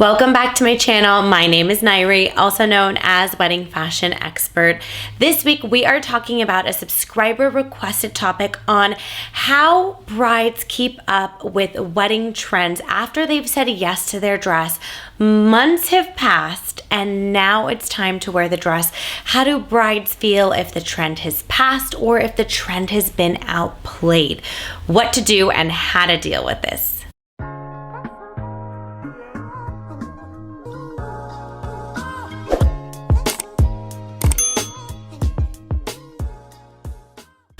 Welcome back to my channel. My name is Nayri, also known as Wedding Fashion Expert. This week we are talking about a subscriber requested topic on how brides keep up with wedding trends after they've said yes to their dress. Months have passed and now it's time to wear the dress. How do brides feel if the trend has passed or if the trend has been outplayed? What to do and how to deal with this.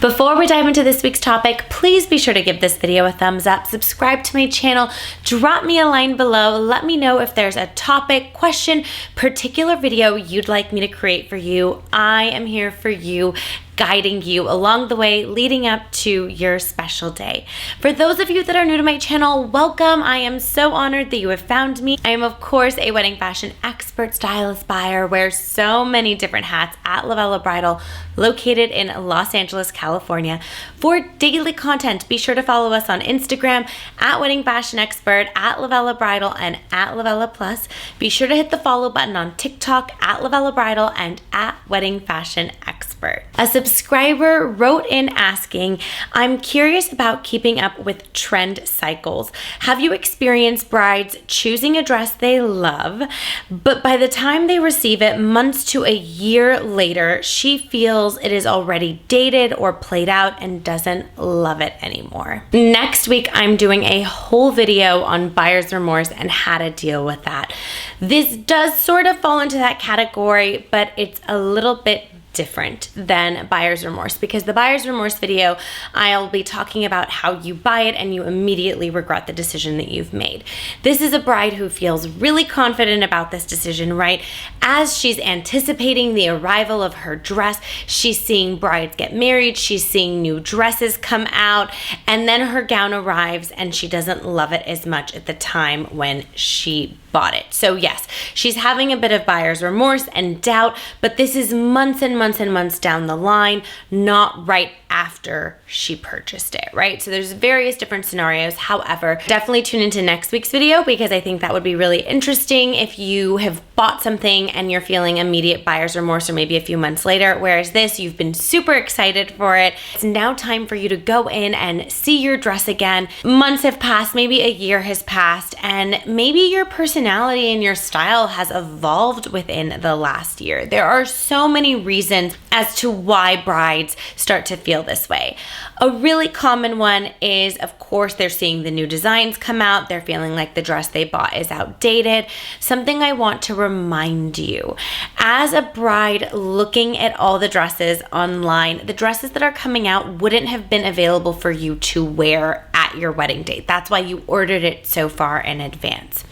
Before we dive into this week's topic, please be sure to give this video a thumbs up, subscribe to my channel, drop me a line below, let me know if there's a topic, question, particular video you'd like me to create for you. I am here for you, guiding you along the way leading up to your special day. For those of you that are new to my channel, welcome. I am so honored that you have found me. I am of course a wedding fashion expert, stylist, buyer, wears so many different hats at LOVELLA Bridal, located in Los Angeles, California. For daily content, be sure to follow us on Instagram at Wedding Fashion Expert, at LOVELLA Bridal, and at LOVELLA Plus. Be sure to hit the follow button on TikTok at LOVELLA Bridal and at Wedding Fashion Expert. A subscriber wrote in asking, I'm curious about keeping up with trend cycles. Have you experienced brides choosing a dress they love, but by the time they receive it, months to a year later, she feels it is already dated or played out and doesn't love it anymore? Next week, I'm doing a whole video on buyer's remorse and how to deal with that. This does sort of fall into that category, but it's a little bit different than buyer's remorse, because the buyer's remorse video, I'll be talking about how you buy it and you immediately regret the decision that you've made. This is a bride who feels really confident about this decision, right? As she's anticipating the arrival of her dress, she's seeing brides get married, she's seeing new dresses come out, and then her gown arrives and she doesn't love it as much at the time when she bought it. So yes, she's having a bit of buyer's remorse and doubt, but this is months and months and months down the line, not right after she purchased it, right? So there's various different scenarios. However, definitely tune into next week's video because I think that would be really interesting if you have bought something and you're feeling immediate buyer's remorse or maybe a few months later, whereas this, you've been super excited for it. It's now time for you to go in and see your dress again. Months have passed, maybe a year has passed, and maybe your personality and your style has evolved within the last year. There are so many reasons as to why brides start to feel this way. A really common one is, of course, they're seeing the new designs come out. They're feeling like the dress they bought is outdated. Something I want to remind you, as a bride looking at all the dresses online, the dresses that are coming out wouldn't have been available for you to wear at your wedding date. That's why you ordered it so far in advance.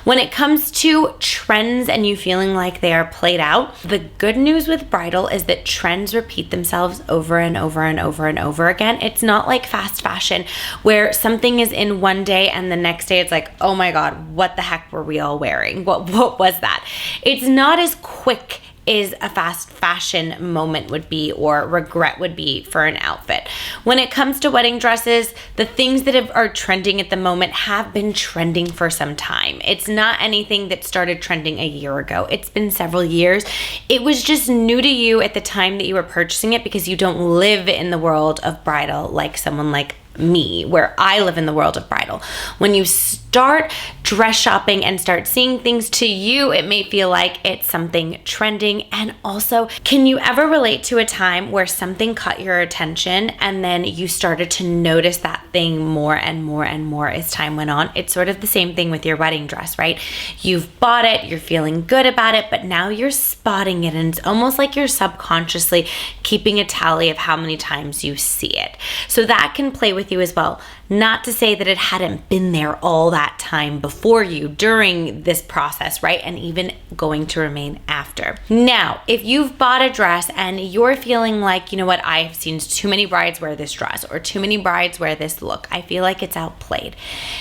When it comes to trends and you feeling like they are played out, the good news with bridal is that trends repeat themselves over and over and over and over again. It's not like fast fashion where something is in one day and the next day it's like, oh my God, what the heck were we all wearing? What was that? It's not as quick is a fast fashion moment would be or regret would be for an outfit. When it comes to wedding dresses, the things that are trending at the moment have been trending for some time. It's not anything that started trending a year ago. It's been several years. It was just new to you at the time that you were purchasing it because you don't live in the world of bridal like someone like me, where I live in the world of bridal. When you start dress shopping and start seeing things, to you it may feel like it's something trending. And also, can you ever relate to a time where something caught your attention and then you started to notice that thing more and more and more as time went on? It's sort of the same thing with your wedding dress, right? You've bought it, you're feeling good about it, but now you're spotting it and it's almost like you're subconsciously keeping a tally of how many times you see it. So that can play with you as well. Not to say that it hadn't been there all that time before you during this process, right? And even going to remain after. Now, if you've bought a dress and you're feeling like, you know what, I've seen too many brides wear this dress or too many brides wear this look, I feel like it's outplayed.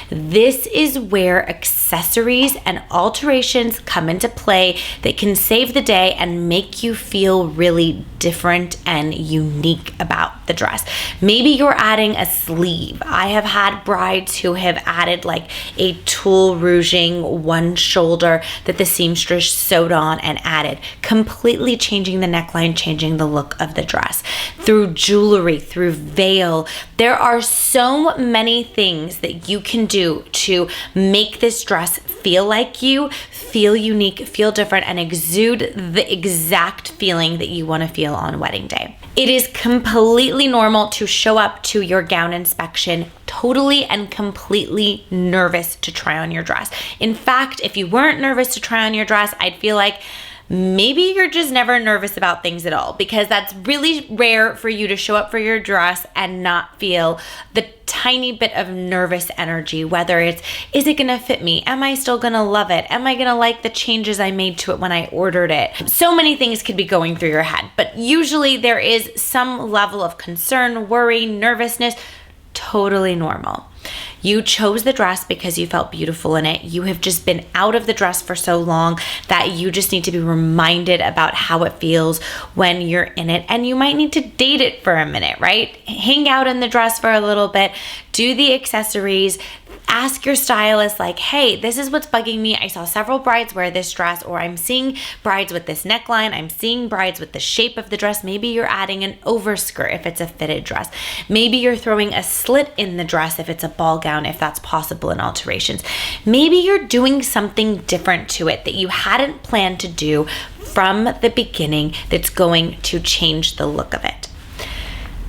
This is where accessories and alterations come into play that can save the day and make you feel really different and unique about the dress. Maybe you're adding a sleeve. I have had brides who have added like a tulle rouging one shoulder that the seamstress sewed on and added, completely changing the neckline, changing the look of the dress. Through jewelry, through veil, there are so many things that you can do to make this dress feel like you, feel unique, feel different, and exude the exact feeling that you want to feel on wedding day. It is completely normal to show up to your gown inspection totally and completely nervous to try on your dress. In fact, if you weren't nervous to try on your dress, I'd feel like maybe you're just never nervous about things at all, because that's really rare for you to show up for your dress and not feel the tiny bit of nervous energy, whether it's, is it gonna fit me? Am I still gonna love it? Am I gonna like the changes I made to it when I ordered it? So many things could be going through your head, but usually there is some level of concern, worry, nervousness, totally normal. You chose the dress because you felt beautiful in it. You have just been out of the dress for so long that you just need to be reminded about how it feels when you're in it. And you might need to date it for a minute, right? Hang out in the dress for a little bit, do the accessories, ask your stylist like, hey, this is what's bugging me. I saw several brides wear this dress, or I'm seeing brides with this neckline. I'm seeing brides with the shape of the dress. Maybe you're adding an overskirt if it's a fitted dress. Maybe you're throwing a slit in the dress if it's a ball gown, if that's possible in alterations. Maybe you're doing something different to it that you hadn't planned to do from the beginning that's going to change the look of it.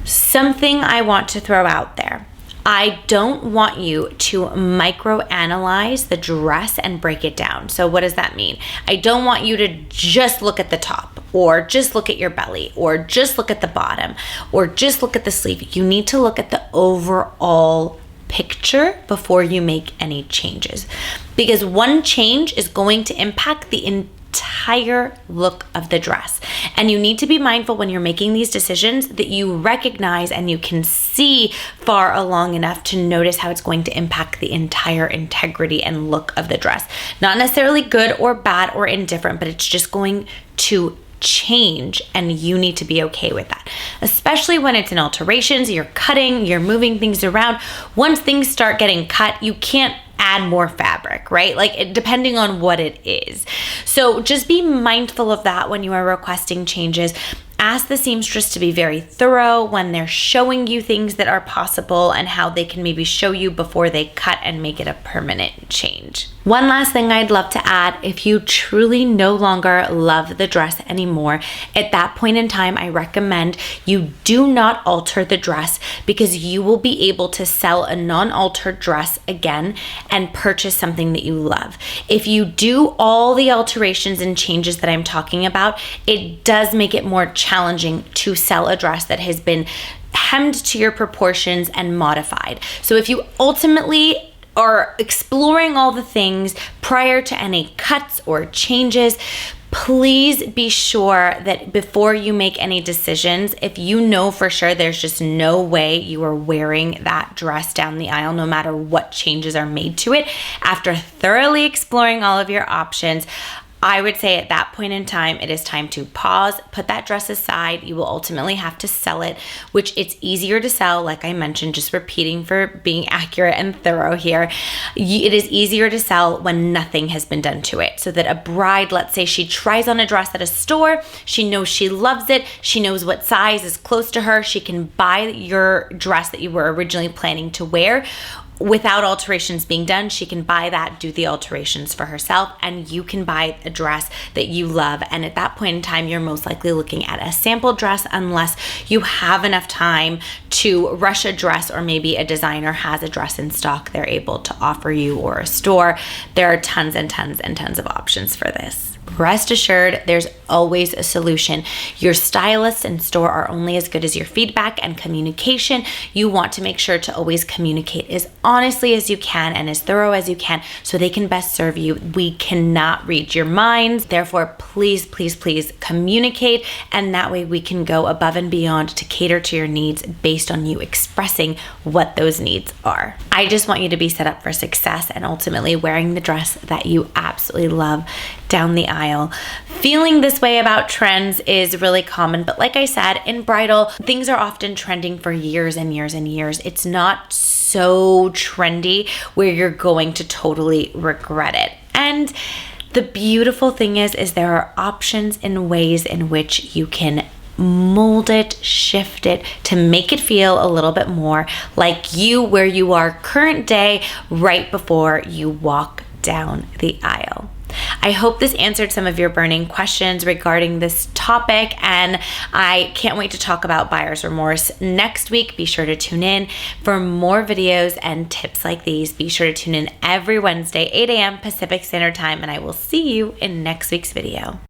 Something I want to throw out there. I don't want you to microanalyze the dress and break it down. So what does that mean? I don't want you to just look at the top, or just look at your belly, or just look at the bottom, or just look at the sleeve. You need to look at the overall picture before you make any changes, because one change is going to impact the entire look of the dress. And you need to be mindful when you're making these decisions that you recognize and you can see far along enough to notice how it's going to impact the entire integrity and look of the dress. Not necessarily good or bad or indifferent, but it's just going to change, and you need to be okay with that. Especially when it's in alterations, you're cutting, you're moving things around. Once things start getting cut, you can't add more fabric, right? Like, depending on what it is. So just be mindful of that when you are requesting changes. Ask the seamstress to be very thorough when they're showing you things that are possible and how they can maybe show you before they cut and make it a permanent change. One last thing I'd love to add, if you truly no longer love the dress anymore, at that point in time, I recommend you do not alter the dress, because you will be able to sell a non-altered dress again and purchase something that you love. If you do all the alterations and changes that I'm talking about, it does make it more challenging to sell a dress that has been hemmed to your proportions and modified. So if you ultimately are exploring all the things prior to any cuts or changes, please be sure that before you make any decisions, if you know for sure there's just no way you are wearing that dress down the aisle, no matter what changes are made to it, after thoroughly exploring all of your options, I would say at that point in time, it is time to pause, put that dress aside. You will ultimately have to sell it, which it's easier to sell, like I mentioned, just repeating for being accurate and thorough here. It is easier to sell when nothing has been done to it. So that a bride, let's say she tries on a dress at a store, she knows she loves it, she knows what size is close to her, she can buy your dress that you were originally planning to wear. Without alterations being done, she can buy that, do the alterations for herself, and you can buy a dress that you love. And at that point in time, you're most likely looking at a sample dress, unless you have enough time to rush a dress, or maybe a designer has a dress in stock they're able to offer you, or a store. There are tons and tons and tons of options for this. Rest assured, there's always a solution. Your stylist and store are only as good as your feedback and communication. You want to make sure to always communicate as honestly as you can and as thorough as you can, so they can best serve you. We cannot read your minds. Therefore, please, please, please communicate, and that way we can go above and beyond to cater to your needs based on you expressing what those needs are. I just want you to be set up for success and ultimately wearing the dress that you absolutely love down the aisle. Feeling this way about trends is really common, but like I said, in bridal, things are often trending for years and years and years. It's not so so trendy where you're going to totally regret it. And the beautiful thing is there are options and ways in which you can mold it, shift it to make it feel a little bit more like you, where you are current day, right before you walk down the aisle. I hope this answered some of your burning questions regarding this topic, and I can't wait to talk about buyer's remorse next week. Be sure to tune in for more videos and tips like these. Be sure to tune in every Wednesday, 8 a.m. Pacific Standard Time, and I will see you in next week's video.